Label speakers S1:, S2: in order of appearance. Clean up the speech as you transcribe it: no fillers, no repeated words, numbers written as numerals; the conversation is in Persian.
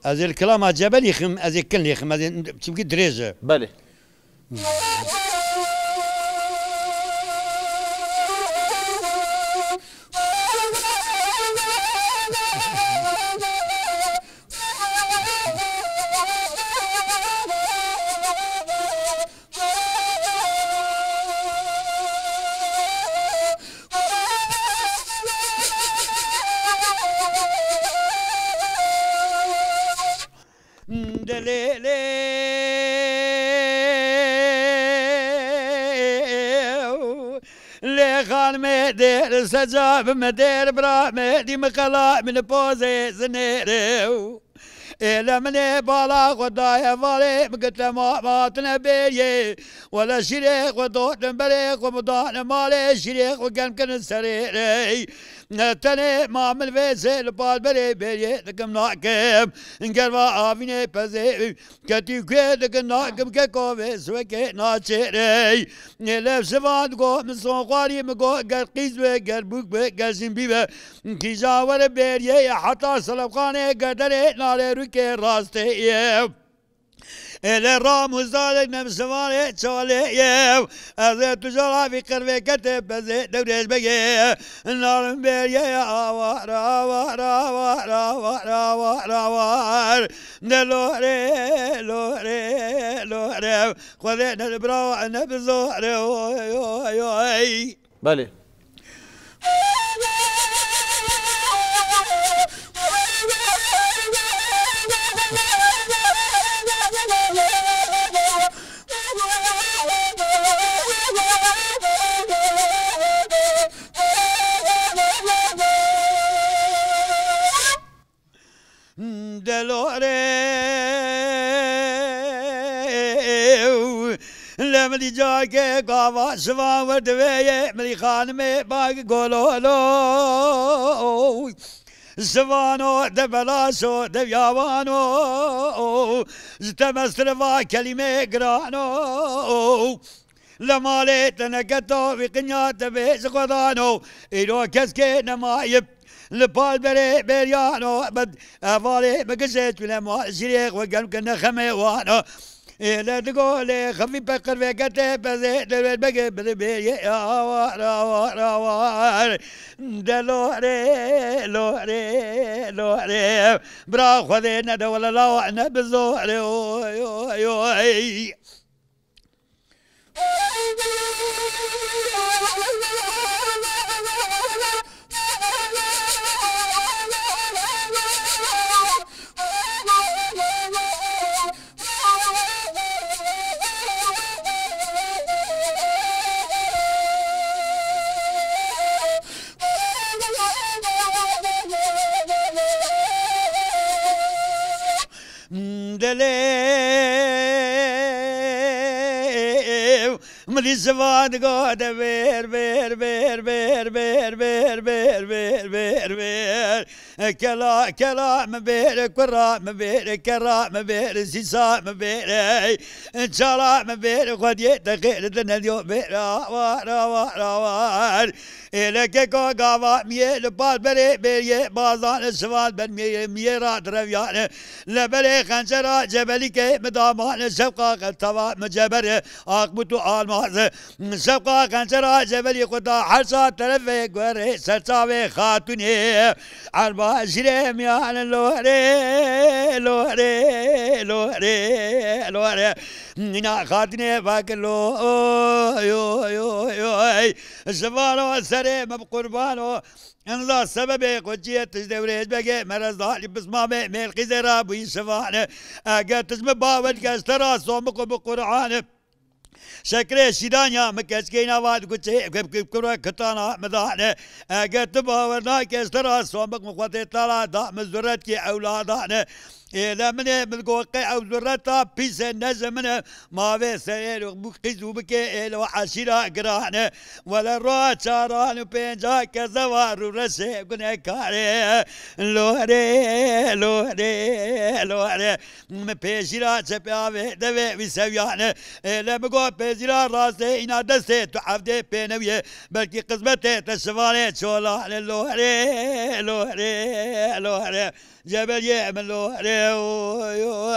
S1: از الكلام جبل يخم از الكل يخم از تبقى دريجة
S2: بله
S1: خان مدير سجاب مدير برا مدي مقلا من بوزي زنيرو إلا من بالا غدايا فالي مقت ما تنبيه ولا شريك ودوت بريك ومضان مالي شريك وكان كن سريري نتني ما من فيسل بال بري بري لكم ناكم انقروا آفيني بزي كتي كويت لكم ناكم كوفيس وكي ناشيري نلف سفاد قو من صنقاري مقو قر قيز وقر بوك وقر زنبيبه كي جاور بري حتى سلبخاني قدري نالي روكي راستي إلى رام وزالك نمسواني تشولي أزي تجارة في قربي كتب بزي دوريش بقي النار مبيريا آوار آوار آوار آوار آوار آوار نلوري لوري لوري خذينا البراوة نبزوري
S2: بله
S1: لمدي جاكي قاوا شفا ودوية ملي خانمي باقي قولولو سوانو دبلاسو دبيابانو زتمسرفا كلمة قرانو لما ليتنا كتو في قنيات بيس قضانو إلو كسكي نمايب لبال بري بريانو بد أفالي مقسيت ولا ما شريك وقلب كنا خميوانو إلا تقولي خفي بقر في كتب بزي دلوت بقى بذبي آوار آوار آوار دلوري لوري لوري برا خذينا دولا لوعنا بزوري أوي أوي أوي ملي زمان قاد بير بير بير بير بير بير بير بير بير بير كلا كلا مبير كرا مبير كرا مبير سيسا مبير شلا مبير قد يتغير دنا اليوم بير وار وار وار إلك كوكا ميل بال بري بري بازان سوال بن ميرات رفيان لبري خنجرة جبلك مدامان سبقا قطوا مجبر أقبتو آلماز سبقا خنجرة جبلي قطا حرصا طرفي قوري سرساوي خاتوني عربا شريم يان لوري لوري لوري لوري نينا خاتوني باكلو يو يو يو زبانو سري مبقربانو انظر سببي قجية تجدوريج بقى مرز ضالي بسمامي ميل قزرا بوي سفانة اقا تزم باول كاسترا صومكو بقرعان شكري شيدانيا مكسكينا واد كوتشي كبكبكرا كتانا مدانة اقا تباورنا كاسترا صومك مخواتي طالا دا مزورتكي اولادانة إلى من بالقوقي أو زرتا بيس النزمنا ما في سير وبقيز وبكي إلى وحشيرة قرانة ولا روح شاران وبينجا كزوار ورسي كنا كاري لوري لوري لوري مبيشيرة شبابي دوي بسويانة إلى مقو بيشيرة راسي إنا دستي تعفدي بينوية بلكي قسمتي تشفاني شولا لوري لوري لوري جبل يعمل لوري ويو